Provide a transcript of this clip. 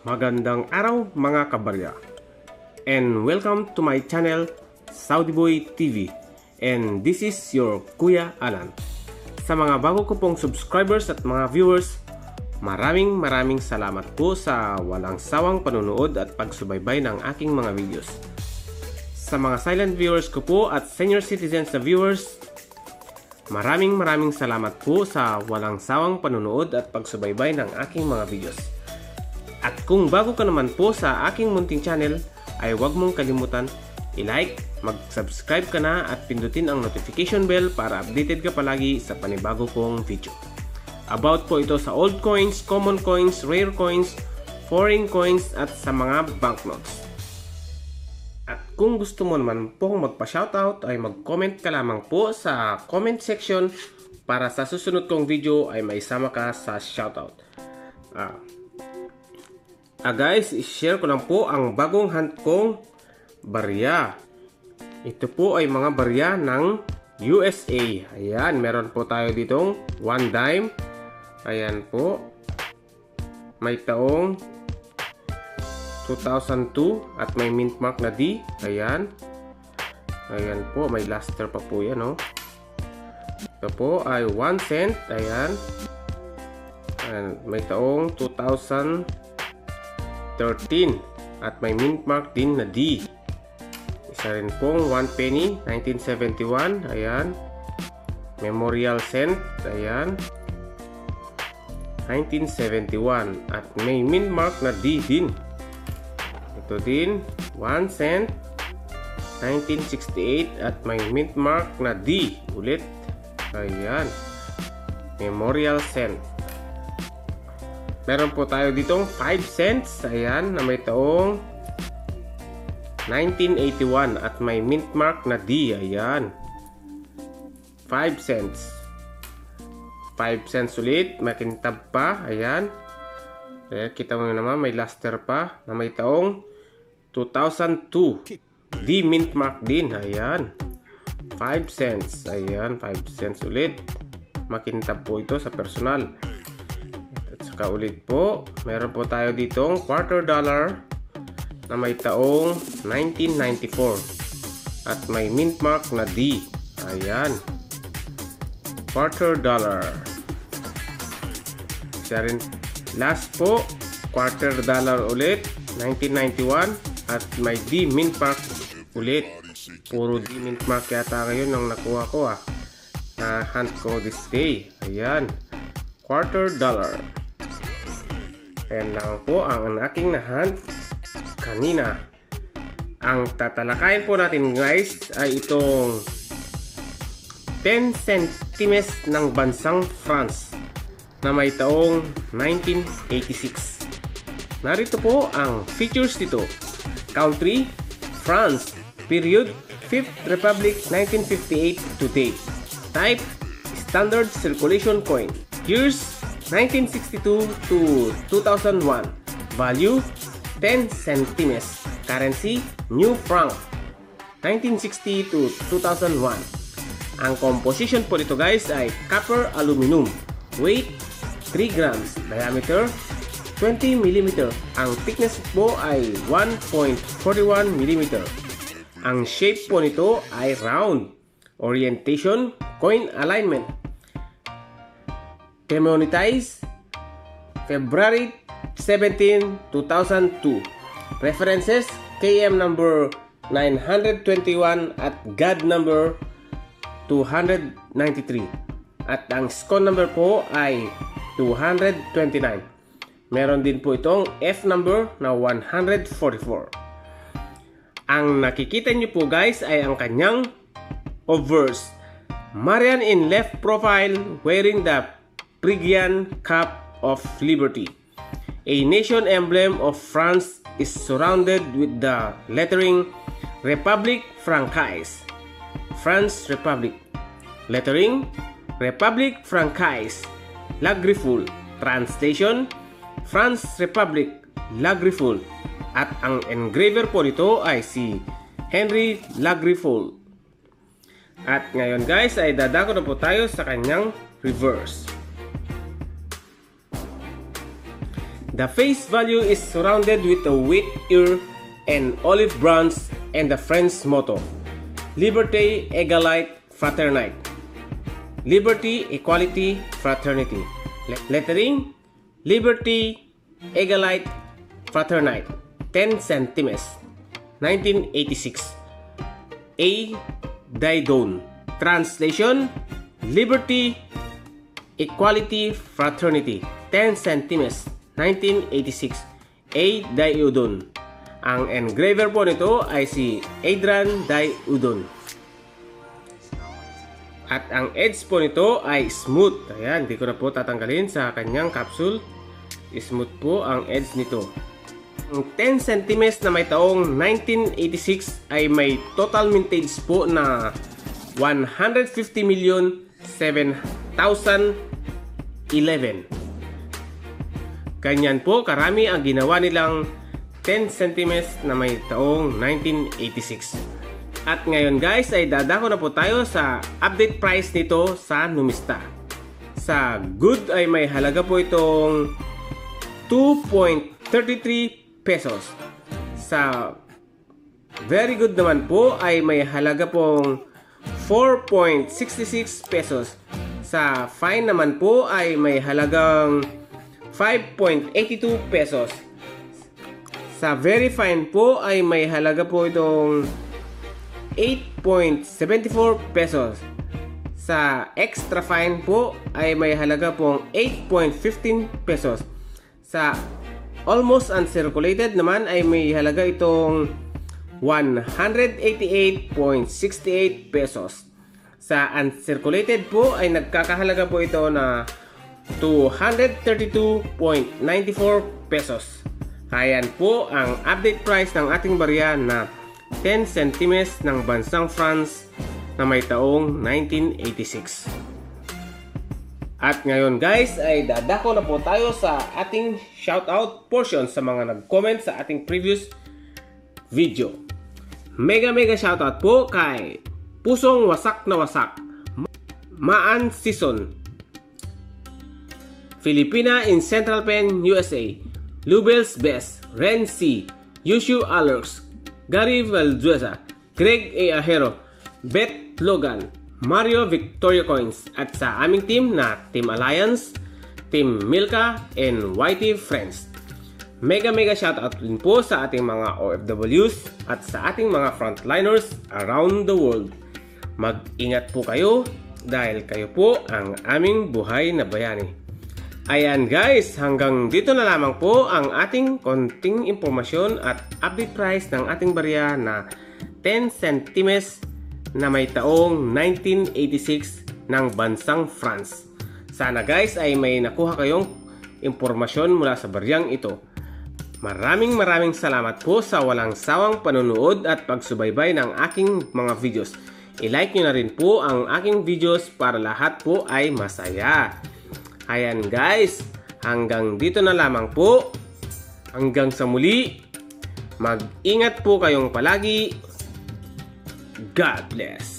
Magandang araw mga kabarya, and welcome to my channel Saudi Boy TV, and this is your Kuya Alan. Sa mga bago ko pong subscribers at mga viewers, maraming salamat po sa walang sawang panunood at pagsubaybay ng aking mga videos. Sa mga silent viewers ko po at senior citizens na viewers, maraming salamat po sa walang sawang panunood at pagsubaybay ng aking mga videos. At kung bago ka naman po sa aking munting channel, ay huwag mong kalimutan i-like, mag-subscribe ka na at pindutin ang notification bell para updated ka palagi sa panibago kong video. About po ito sa old coins, common coins, rare coins, foreign coins at sa mga banknotes. At kung gusto mo naman pong magpa-shoutout ay mag-comment ka lamang po sa comment section para sa susunod kong video ay maisama ka sa shoutout. Guys, i-share ko lang po ang bagong hunt kong barya. Ito po ay mga barya ng USA. Ayan, meron po tayo ditong 1 dime. Ayan po. May taong 2002 at may mint mark na D. Ayan. Ayan po, may luster pa po yan, no? Ito po ay 1 cent. Ayan. Ayan, may taong 2013 at may mint mark din na D. Isa rin pong 1 penny 1971. Ayan. Memorial cent. Ayan. 1971 at may mint mark na D din. Ito din 1 cent 1968 at may mint mark na D ulit. Ayan. Memorial cent. Meron po tayo ditong 5 cents. Ayan, na may taong 1981 at may mint mark na D. Ayan. 5 cents. 5 cents ulit. Makintab pa. Ayan. Ayan, kita mo naman may luster pa na may taong 2002. D mint mark din. Ayan. 5 cents. Ayan, 5 cents ulit. Makintab po ito sa personal. Saka ulit po, meron po tayo ditong quarter dollar na may taong 1994 at may mint mark na D. Ayan. Quarter dollar. Isa rin. Last po, quarter dollar ulit, 1991 at may D mint mark ulit. Puro D mint mark yata ngayon ang nakuha ko na hunt ko this day. Ayan. Quarter dollar. Ayan lang po ang aking na-hunt kanina. Ang tatalakayin po natin guys ay itong 10 centimes ng bansang France na may taong 1986. Narito po ang features dito. Country, France. Period, 5th Republic 1958 to date. Type, standard circulation coin. Years, 1962 to 2001. Value 10 centimes. Currency New Franc 1960 to 2001. Ang composition po nito guys ay copper aluminum. Weight 3 grams. Diameter 20 mm. Ang thickness po ay 1.41 mm. Ang shape po nito ay round. Orientation, coin alignment. Demonetized February 17, 2002. References KM number 921 at GAD number 293. At ang SCON number po ay 229. Meron din po itong F number na 144. Ang nakikita nyo po guys ay ang kanyang obverse. Marian in left profile wearing the Phrygian Cap of Liberty. A nation emblem of France is surrounded with the lettering Republique Francaise. France Republic. Lettering Republique Francaise. Lagriful. Translation France Republic. Lagriful. At ang engraver po nito ay si Henry Lagriful. At ngayon guys ay dadako na po tayo sa kanyang reverse. The face value is surrounded with a wheat ear and olive branch and the French motto, Liberté, Égalité, Fraternité. Liberty, Equality, Fraternity. Lettering, Liberty, Égalité, Fraternité. 10 centimeters. 1986. A. Didon. Translation, Liberty, Equality, Fraternity. 10 centimeters. 1986. A. Didon. Ang engraver po nito ay si Adrian Didon. At ang edge po nito ay smooth. Ayan, hindi ko na po tatanggalin sa kanyang capsule. Smooth po ang edge nito. Ang 10 cm na may taong 1986 ay may total mintage po na 150,007,011. Ganyan po karami ang ginawa nilang 10 cm na may taong 1986. At ngayon guys ay dadako na po tayo sa update price nito sa Numista. Sa good ay may halaga po itong 2.33 pesos. Sa very good naman po ay may halaga pong 4.66 pesos. Sa fine naman po ay may halagang 5.82 pesos. Sa very fine po ay may halaga po itong 8.74 pesos. Sa extra fine po ay may halaga pong 8.15 pesos. Sa almost uncirculated naman ay may halaga itong 188.68 pesos. Sa uncirculated po ay nagkakahalaga po ito na 232.94 pesos. Ayan po ang update price ng ating barya na 10 cm ng bansang France na may taong 1986. At ngayon guys ay dadako na po tayo sa ating shoutout portion sa mga nag-comment sa ating previous video. Mega shoutout po kay Pusong Wasak na Wasak, Maan Season, Filipina in Central Pen, USA, Lubel's Best, Ren C, Yushu Alerx, Gary Valdueza, Greg A. Ahero, Beth Logan, Mario Victoria Coins, at sa aming team na Team Alliance, Team Milka, and YT Friends. Mega shoutout din po sa ating mga OFWs at sa ating mga frontliners around the world. Mag-ingat po kayo dahil kayo po ang aming buhay na bayani. Ayan guys, hanggang dito na lamang po ang ating konting impormasyon at update price ng ating barya na 10 centimeters na may taong 1986 ng bansang France. Sana guys ay may nakuha kayong impormasyon mula sa baryang ito. Maraming salamat po sa walang sawang panunood at pagsubaybay ng aking mga videos. I-like nyo na rin po ang aking videos para lahat po ay masaya. Ayan guys, hanggang dito na lamang po. Hanggang sa muli, mag-ingat po kayong palagi. God bless.